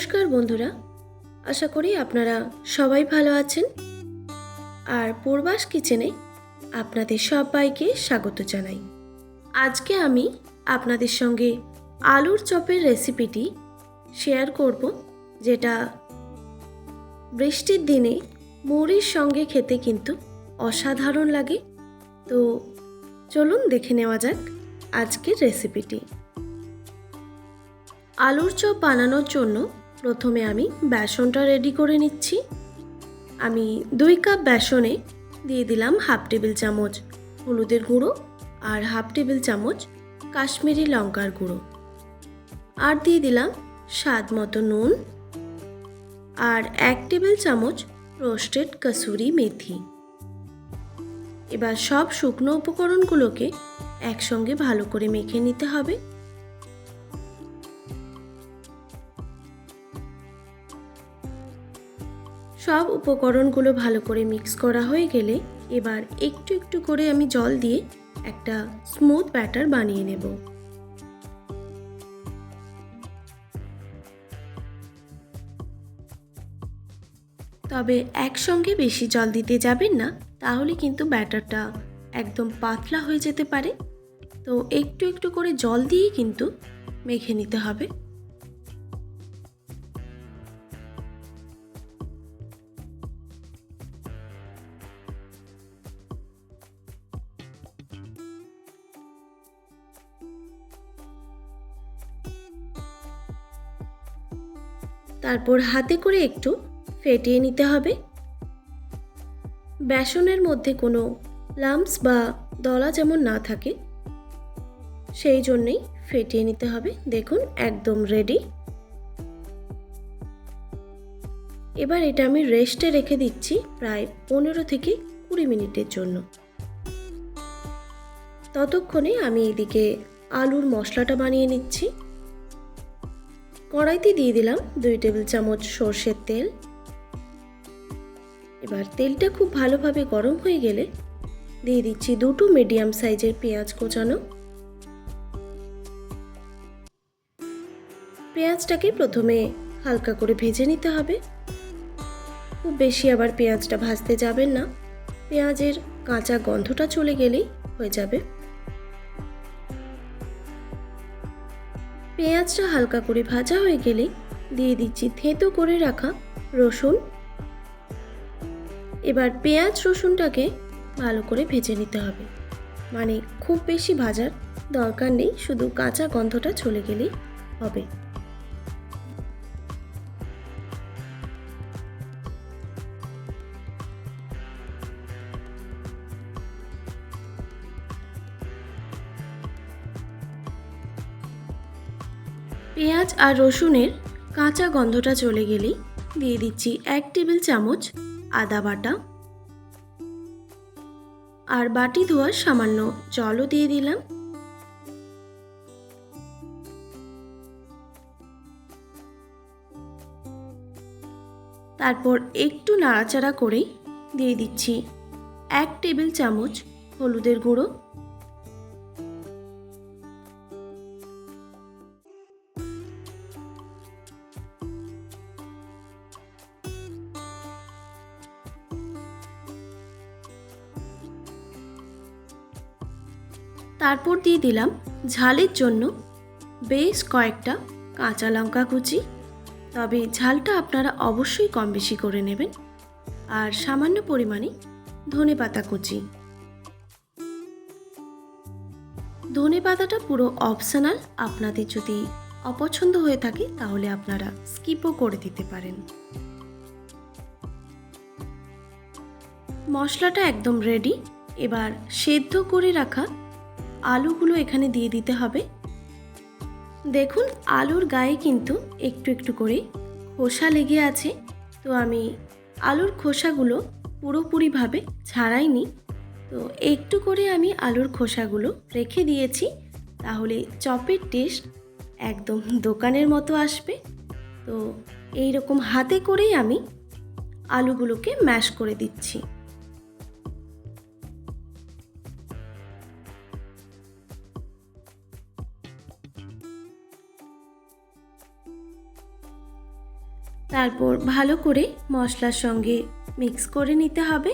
নমস্কার বন্ধুরা, আশা করি আপনারা সবাই ভালো আছেন। আর পূর্বাস কিচেনে আপনাদের সবাইকে স্বাগত জানাই। আজকে আমি আপনাদের সঙ্গে আলুর চপের রেসিপিটি শেয়ার করব, যেটা বৃষ্টির দিনে মুড়ির সঙ্গে খেতে কিন্তু অসাধারণ লাগে। তো চলুন দেখে নেওয়া যাক আজকের রেসিপিটি। আলুর চপ বানানোর জন্য প্রথমে আমি বেসনটা রেডি করে নিচ্ছি। আমি 2 কাপ বেসনে দিয়ে দিলাম হাফ টেবিল চামচ হলুদের গুঁড়ো আর হাফ টেবিল চামচ কাশ্মীরি লঙ্কার গুঁড়ো, আর দিয়ে দিলাম স্বাদ মতো নুন আর 1 টেবিল চামচ রোস্টেড কসুরি মেথি। এবার সব শুকনো উপকরণগুলোকে একসঙ্গে ভালো করে মেখে নিতে হবে। সব উপকরণগুলো ভালো করে মিক্স করা হয়ে গেলে এবার একটু একটু করে আমি জল দিয়ে একটা স্মুথ ব্যাটার বানিয়ে নেব। তবে একসঙ্গে বেশি জল দিতে যাবেন না, তাহলে কিন্তু ব্যাটারটা একদম পাতলা হয়ে যেতে পারে। তো একটু একটু করে জল দিয়ে কিন্তু মেখে নিতে হবে। তারপর হাতে করে একটু ফেটিয়ে নিতে হবে। বেসনের মধ্যে কোনো লাম্পস বা দলা যেমন না থাকে, সেই জন্যেই ফেটিয়ে নিতে হবে। দেখুন, একদম রেডি। এবার এটা আমি রেস্টে রেখে দিচ্ছি প্রায় 15 থেকে 20 মিনিটের জন্য। ততক্ষণে আমি এদিকে আলুর মশলাটা বানিয়ে নিচ্ছি। কড়াইতে দিয়ে দিলাম 2 টেবিল চামচ সর্ষের তেল। এবার তেলটা খুব ভালোভাবে গরম হয়ে গেলে দিয়ে দিচ্ছি 2টো মিডিয়াম সাইজের পেঁয়াজ কোচানো। পেঁয়াজটাকে প্রথমে হালকা করে ভেজে নিতে হবে। খুব বেশি আবার পেঁয়াজটা ভাজতে যাবেন না, পেঁয়াজের কাঁচা গন্ধটা চলে গেলেই হয়ে যাবে। পেঁয়াজটা হালকা করে ভাজা হয়ে গেলে দিয়ে দিচ্ছি থেঁতো করে রাখা রসুন। এবার পেঁয়াজ রসুনটাকে ভালো করে ভেজে নিতে হবে, মানে খুব বেশি ভাজার দরকার নেই, শুধু কাঁচা গন্ধটা চলে গেলেই হবে। পেঁয়াজ আর রসুনের কাঁচা গন্ধটা চলে গেলেই দিয়ে দিচ্ছি 1 টেবিল চামচ আদা বাটা, আর বাটি ধোয়ার সামান্য জলও দিয়ে দিলাম। তারপর একটু নাড়াচাড়া করেই দিয়ে দিচ্ছি 1 টেবিল চামচ হলুদের গুঁড়ো, তারপর দিয়ে দিলাম ঝালের জন্য বেশ কয়েকটা কাঁচা লঙ্কা কুচি। তবে ঝালটা আপনারা অবশ্যই কম বেশি করে নেবেন। আর সামান্য পরিমাণে ধনেপাতা কুচি। ধনেপাতাটা পুরো অপশনাল, আপনাদের যদি অপছন্দ হয়ে থাকে তাহলে আপনারা স্কিপও করে দিতে পারেন। মশলাটা একদম রেডি। এবার সেদ্ধ করে রাখা আলুগুলো এখানে দিয়ে দিতে হবে। দেখুন, আলুর গায়ে কিন্তু একটু একটু করে খোসা লেগে আছে। তো আমি আলুর খোসাগুলো পুরোপুরিভাবে ছাড়াইনি, তো একটু করে আমি আলুর খোসাগুলো রেখে দিয়েছি, তাহলে চপের টেস্ট একদম দোকানের মতো আসবে। তো এই রকম হাতে করেই আমি আলুগুলোকে ম্যাশ করে দিচ্ছি। তারপর ভালো করে মশলার সঙ্গে মিক্স করে নিতে হবে।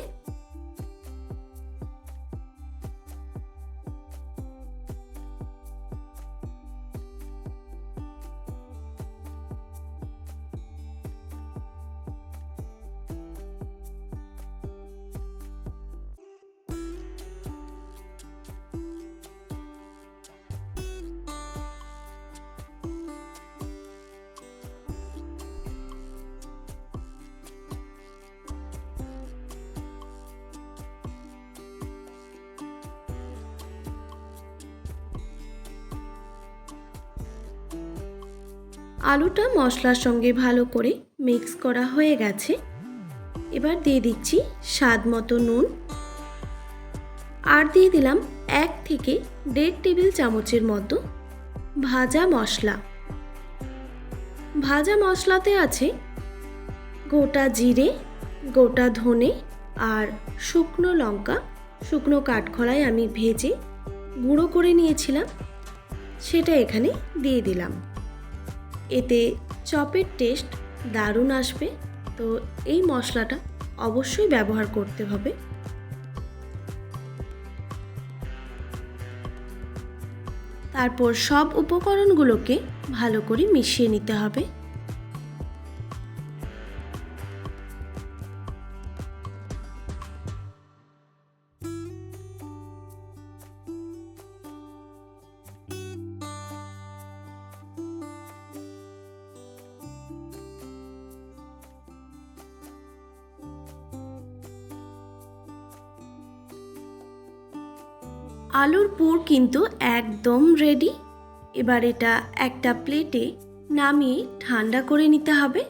আলুটা মশলার সঙ্গে ভালো করে মিক্স করা হয়ে গেছে। এবার দিয়ে দিচ্ছি স্বাদ মতো নুন, আর দিয়ে দিলাম 1 থেকে 1.5 টেবিল চামচের মতো ভাজা মশলা। ভাজা মশলাতে আছে গোটা জিরে, গোটা ধনে আর শুকনো লঙ্কা। শুকনো কাঠখোলায় আমি ভেজে গুঁড়ো করে নিয়েছিলাম, সেটা এখানে দিয়ে দিলাম। এতে চপের টেস্ট দারুণ আসবে, তো এই মশলাটা অবশ্যই ব্যবহার করতে হবে। তারপর সব উপকরণগুলোকে ভালো করে মিশিয়ে নিতে হবে। আলুর পুর কিন্তু একদম রেডি। এবার এটা একটা প্লেটে নামিয়ে ঠান্ডা করে নিতে হবে।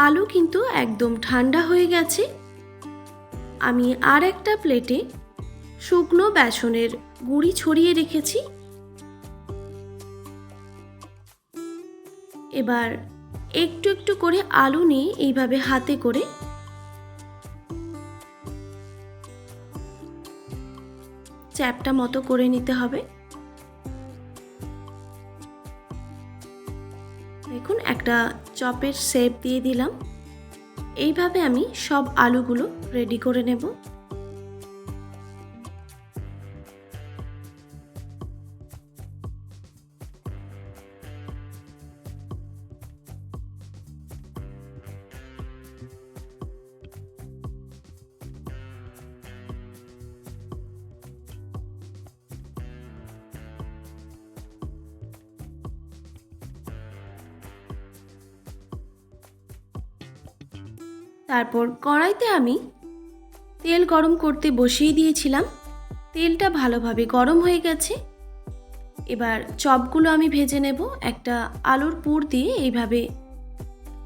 আলু কিন্তু একদম ঠান্ডা হয়ে গেছে। আমি আর একটা প্লেটে শুকনো বেসনের গুঁড়ি ছড়িয়ে রেখেছি। এবার একটু একটু করে আলু নিয়ে এইভাবে হাতে করে চ্যাপটা মতো করে নিতে হবে। দেখুন, একটা চপের শেপ দিয়ে দিলাম। এইভাবে আমি সব আলুগুলো রেডি করে নেব। তারপর কড়াইতে আমি তেল গরম করতে বসিয়ে দিয়েছিলাম। তেলটা ভালোভাবে গরম হয়ে গেছে। এবার চপগুলো আমি ভেজে নেব একটা আলুর পুর দিয়ে এইভাবে।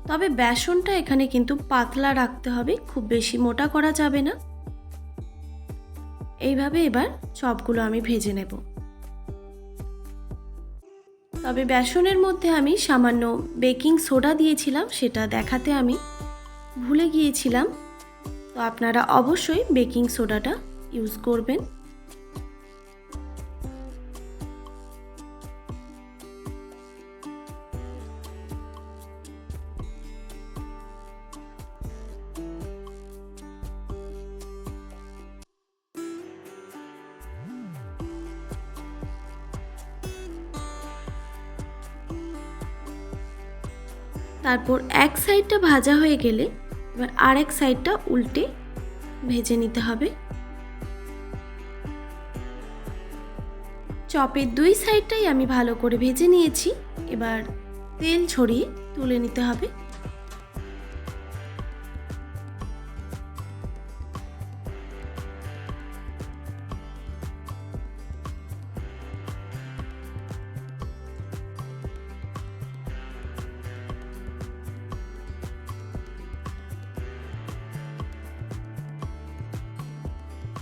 তবে বেসনটা এখানে কিন্তু পাতলা রাখতে হবে, খুব বেশি মোটা করা যাবে না। এইভাবে এবার চপগুলো আমি ভেজে নেব। তবে বেসনের মধ্যে আমি সামান্য বেকিং সোডা দিয়েছিলাম, সেটা দেখাতে আমি ভুলে গিয়েছিলাম। তো আপনারা অবশ্যই বেকিং সোডাটা ইউজ করবেন। তারপর এক সাইডটা ভাজা হয়ে গেলে এবার আরেক সাইডটা উল্টে ভেজে নিতে হবে। চপের 2 সাইডটাই আমি ভালো করে ভেজে নিয়েছি। এবার তেল ছড়িয়ে তুলে নিতে হবে।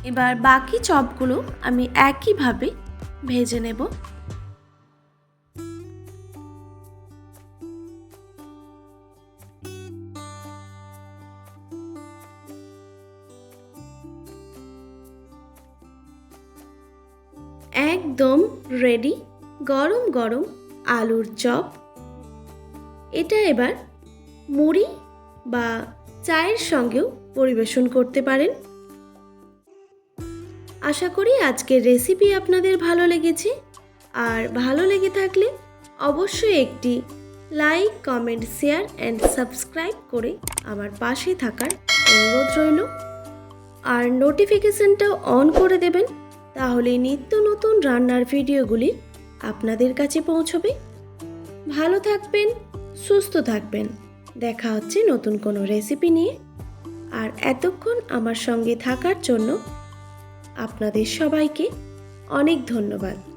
এবার বাকি চপগুলো আমি একইভাবে ভেজে নেব। একদম রেডি গরম গরম আলুর চপ। এটা এবার মুড়ি বা চায়ের সঙ্গেও পরিবেশন করতে পারেন। আশা করি আজকের রেসিপি আপনাদের ভালো লেগেছে। আর ভালো লেগে থাকলে অবশ্যই একটি like, comment, share and subscribe করে আমার পাশে থাকার অনুরোধ রইল। আর নোটিফিকেশনটাও অন করে দেবেন, তাহলে নিত্য নতুন রান্নার ভিডিওগুলি আপনাদের কাছে পৌঁছবে। ভালো থাকবেন, সুস্থ থাকবেন। দেখা হচ্ছে নতুন কোনো রেসিপি নিয়ে। আর এতক্ষণ আমার সঙ্গে থাকার জন্য আপনাদের সবাইকে অনেক ধন্যবাদ।